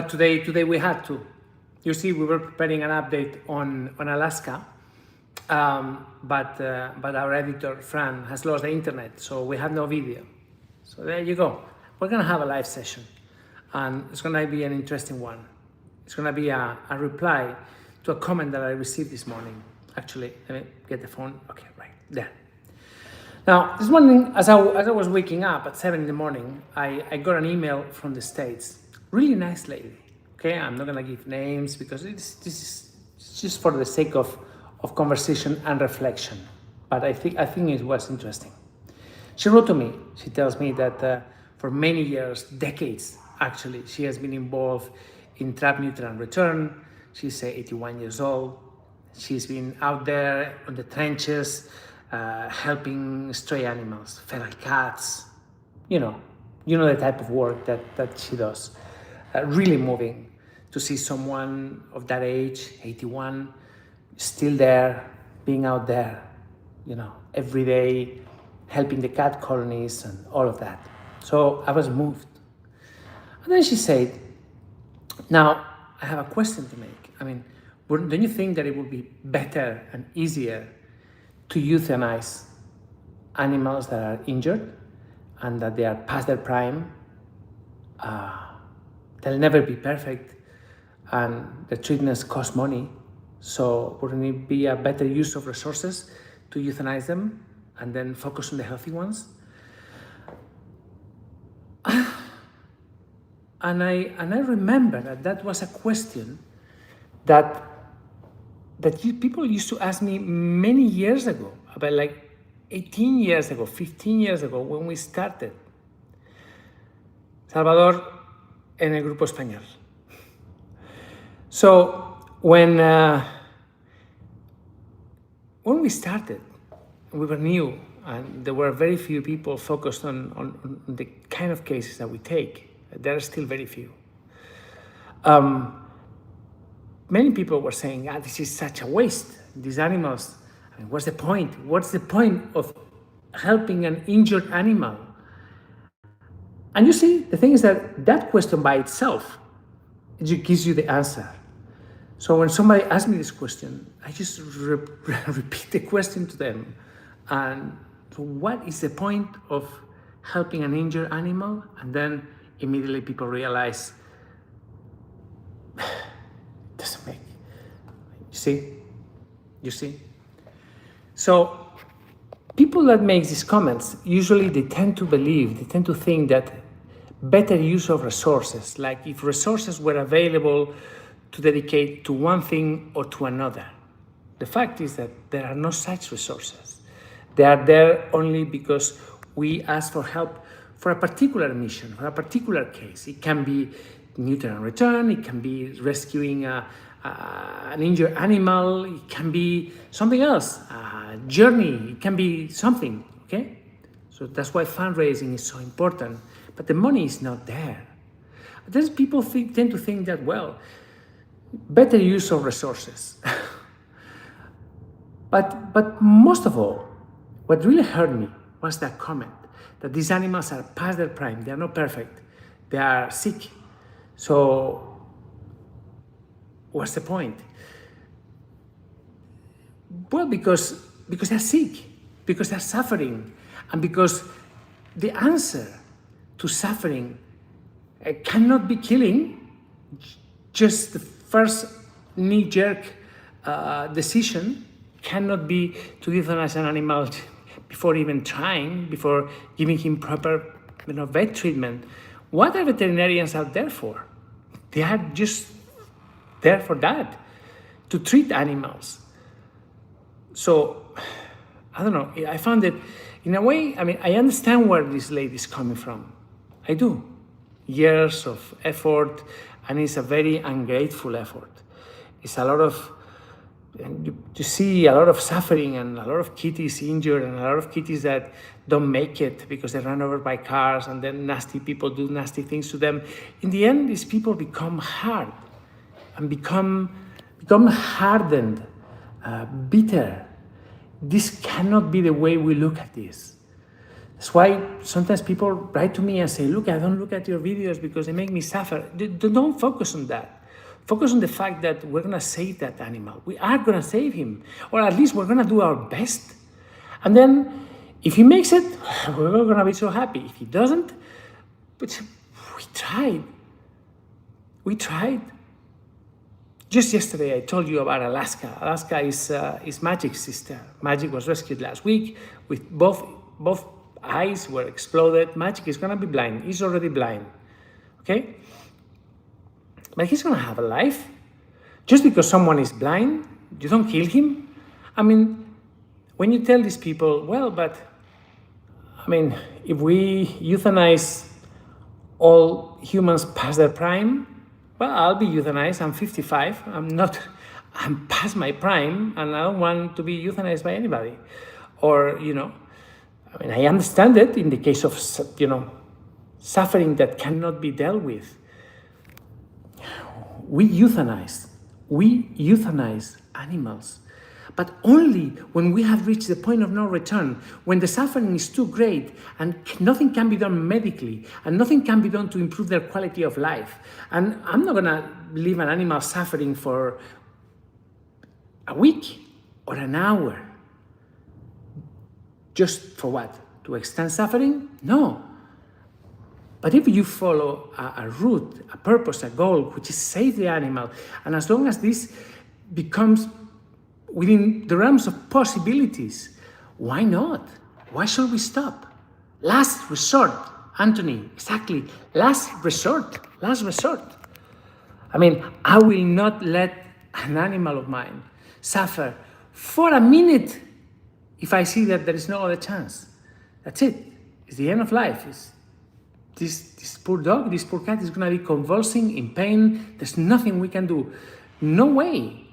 today we had to. You see, we were preparing an update on Alaska, but our editor Fran has lost the internet, so we have no video. So there you go. We're gonna have a live session, and it's gonna be an interesting one. It's gonna be a reply to a comment that I received this morning. Actually, let me get the phone. Okay, right there. Now, this morning, as I was waking up at 7 in the morning, I got an email from the States. Really nice lady. Okay, I'm not gonna give names because this is just for the sake of conversation and reflection. But I think it was interesting. She wrote to me. She tells me that for many years, decades actually, she has been involved in trap, neuter, and return. She's 81 years old. She's been out there on the trenches, helping stray animals, feral cats. You know the type of work that she does. Really moving to see someone of that age, 81, still there, being out there, every day, helping the cat colonies and all of that. So I was moved. And then she said, now I have a question to make. I mean, don't you think that it would be better and easier to euthanize animals that are injured and that they are past their prime? They'll never be perfect, and the treatments cost money. So wouldn't it be a better use of resources to euthanize them and then focus on the healthy ones? And I remember that was a question that people used to ask me many years ago, about like 18 years ago, 15 years ago, when we started. Salvador en el Grupo Español. So when we started, we were new, and there were very few people focused on the kind of cases that we take. There are still very few. Many people were saying, this is such a waste. These animals, I mean, what's the point? What's the point of helping an injured animal? And you see, the thing is that question by itself, it gives you the answer. So when somebody asks me this question, I just repeat the question to them. And so what is the point of helping an injured animal? And then immediately people realize, it doesn't make, you see? So people that make these comments, usually they tend to think that better use of resources, like if resources were available to dedicate to one thing or to another. The fact is that there are no such resources. They are there only because we ask for help for a particular mission, for a particular case. It can be neuter and return, it can be rescuing an injured animal, it can be something else, a journey, it can be something, okay? So that's why fundraising is so important, but the money is not there. There's people tend to think that, well, better use of resources. But most of all, what really hurt me was that comment, that these animals are past their prime, they are not perfect, they are sick. So what's the point? Well, because they're sick, because they're suffering, and because the answer to suffering cannot be killing. Just the first knee-jerk decision cannot be to euthanize an animal before even trying, before giving him proper vet treatment. What are veterinarians out there for? They are just there for that, to treat animals. So, I don't know, I found it, in a way, I mean, I understand where this lady is coming from. I do. Years of effort, and it's a very ungrateful effort. It's a lot of, you see a lot of suffering and a lot of kitties injured and a lot of kitties that don't make it because they run over by cars and then nasty people do nasty things to them. In the end, these people become hard and become hardened, bitter. This cannot be the way we look at this. That's why sometimes people write to me and say, look, I don't look at your videos because they make me suffer. Don't focus on that. Focus on the fact that we're going to save that animal. We are going to save him, or at least we're going to do our best. And then if he makes it, we're going to be so happy. If he doesn't, but we tried. We tried. Just yesterday, I told you about Alaska. Alaska is Magic's sister. Magic was rescued last week with both eyes were exploded. Magic is going to be blind. He's already blind. Okay? But he's going to have a life. Just because someone is blind, you don't kill him. I mean, when you tell these people, well, but, I mean, if we euthanize all humans past their prime, well, I'll be euthanized. I'm 55. I'm past my prime, and I don't want to be euthanized by anybody. Or, I mean, I understand it in the case of, suffering that cannot be dealt with. We euthanize animals, but only when we have reached the point of no return, when the suffering is too great and nothing can be done medically and nothing can be done to improve their quality of life. And I'm not gonna leave an animal suffering for a week or an hour. Just for what? To extend suffering? No. But if you follow a route, a purpose, a goal, which is save the animal, and as long as this becomes within the realms of possibilities, why not? Why should we stop? Last resort, Anthony, exactly. Last resort. I mean, I will not let an animal of mine suffer for a minute if I see that there is no other chance. That's it. It's the end of life. This poor dog, this poor cat is going to be convulsing in pain. There's nothing we can do. No way.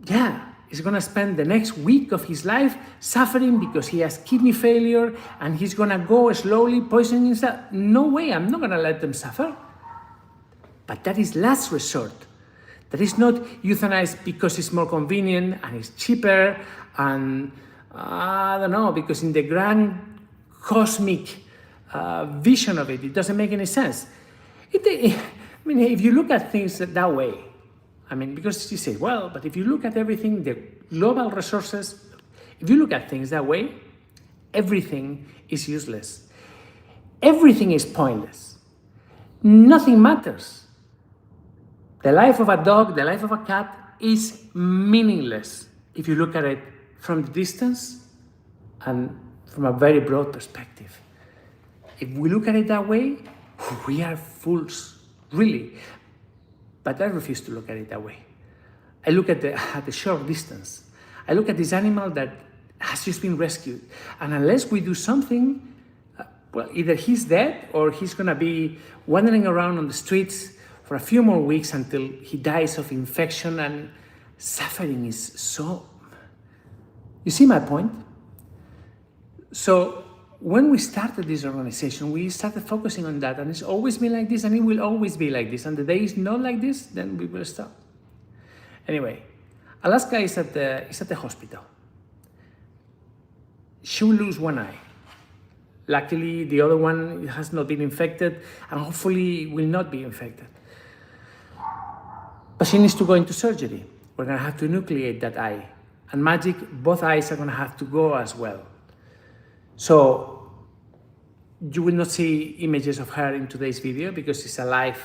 Yeah, he's going to spend the next week of his life suffering because he has kidney failure and he's going to go slowly poisoning himself. No way, I'm not going to let them suffer. But that is last resort. That is not euthanized because it's more convenient and it's cheaper and, I don't know, because in the grand cosmic vision of it doesn't make any sense. I mean, if you look at things that way, I mean, because you say, well, but if you look at everything, the global resources, if you look at things that way, everything is useless. Everything is pointless. Nothing matters. The life of a dog, the life of a cat is meaningless if you look at it from the distance and from a very broad perspective. If we look at it that way, we are fools, really. But I refuse to look at it that way. I look at the short distance. I look at this animal that has just been rescued. And unless we do something, well, either he's dead or he's going to be wandering around on the streets for a few more weeks until he dies of infection, and suffering is so... You see my point? So when we started this organization, we started focusing on that, and it's always been like this, and it will always be like this. And the day is not like this, then we will stop. Anyway, Alaska is at the hospital. She will lose one eye. Luckily, the other one has not been infected, and hopefully will not be infected. But she needs to go into surgery. We're going to have to nucleate that eye. And Magic, both eyes are going to have to go as well. So you will not see images of her in today's video because it's a live.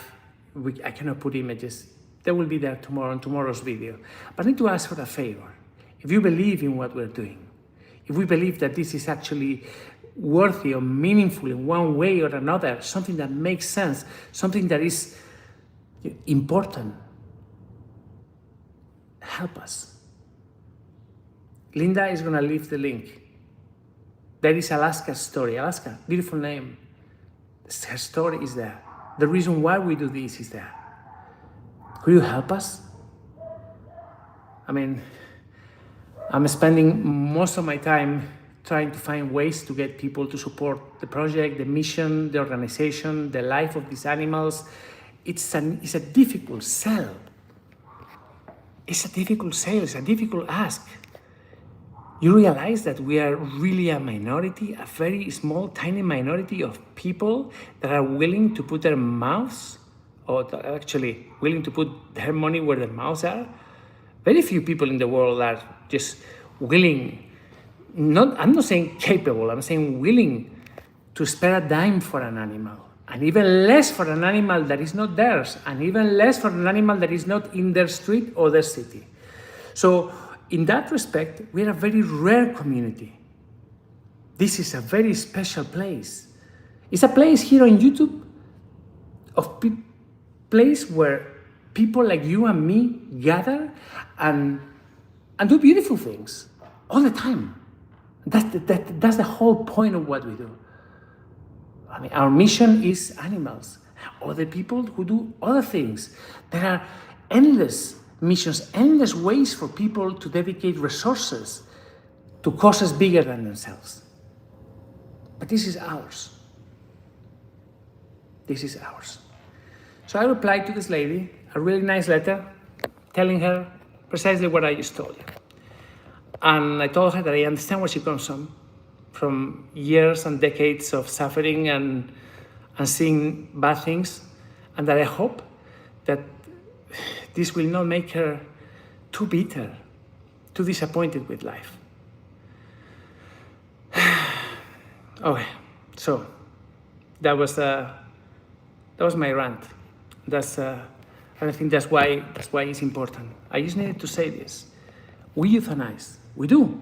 I cannot put images. They will be there tomorrow in tomorrow's video. But I need to ask for a favor. If you believe in what we're doing, if we believe that this is actually worthy or meaningful in one way or another, something that makes sense, something that is important, help us. Linda is going to leave the link. That is Alaska's story. Alaska, beautiful name. Her story is there. The reason why we do this is there. Could you help us? I mean, I'm spending most of my time trying to find ways to get people to support the project, the mission, the organization, the life of these animals. It's a difficult sell. It's a difficult sale. It's a difficult ask. you realize that we are really a minority, a very small, tiny minority of people that are willing to put their mouths, or actually willing to put their money where their mouths are. Very few people in the world are just willing, I'm not saying capable, I'm saying willing to spare a dime for an animal, and even less for an animal that is not theirs, and even less for an animal that is not in their street or their city. So in that respect, we're a very rare community. This is a very special place. It's a place here on YouTube place where people like you and me gather and do beautiful things all the time. That's the whole point of what we do. I mean, our mission is animals, other people who do other things. There are endless missions, endless ways for people to dedicate resources to causes bigger than themselves. But this is ours. This is ours. So I replied to this lady a really nice letter telling her precisely what I just told you. And I told her that I understand where she comes from years and decades of suffering and seeing bad things, and that I hope that this will not make her too bitter, too disappointed with life. Okay, so that was my rant. And I think that's why it's important. I just needed to say this. We euthanize, we do,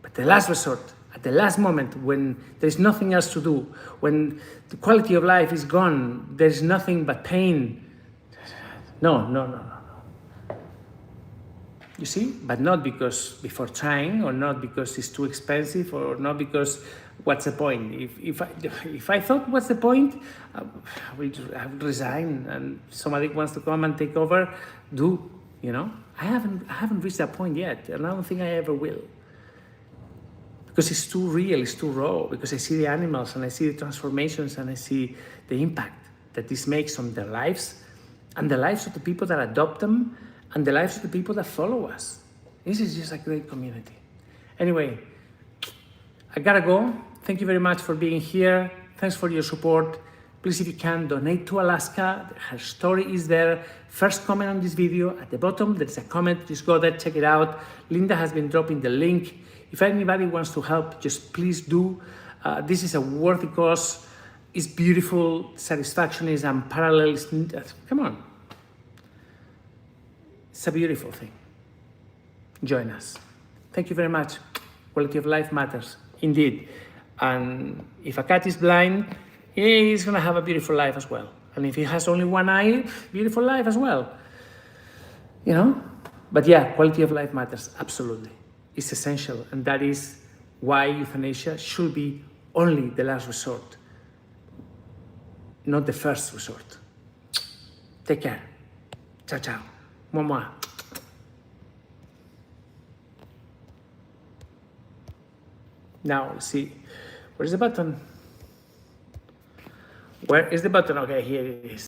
but the last resort, at the last moment when there's nothing else to do, when the quality of life is gone, there's nothing but pain. No. You see, but not because before trying, or not because it's too expensive, or not because what's the point? If I thought what's the point, I would resign, and somebody wants to come and take over, do, you know? I haven't reached that point yet, and I don't think I ever will. Because it's too real, it's too raw, because I see the animals and I see the transformations and I see the impact that this makes on their lives and the lives of the people that adopt them and the lives of the people that follow us. This is just a great community. Anyway, I gotta go. Thank you very much for being here. Thanks for your support. Please, if you can, donate to Alaska. Her story is there. First comment on this video. At the bottom, there's a comment. Just go there, check it out. Linda has been dropping the link. If anybody wants to help, just please do. This is a worthy cause. It's beautiful. Satisfaction is unparalleled. Come on. It's a beautiful thing. Join us. Thank you very much. Quality of life matters, indeed. And if a cat is blind, he's going to have a beautiful life as well. And if he has only one eye, beautiful life as well. You know? But yeah, quality of life matters, absolutely. It's essential, and that is why euthanasia should be only the last resort, not the first resort. Take care. Ciao, ciao. Mwah. Now, let's see. Where's the button? Where is the button? Okay, here it is.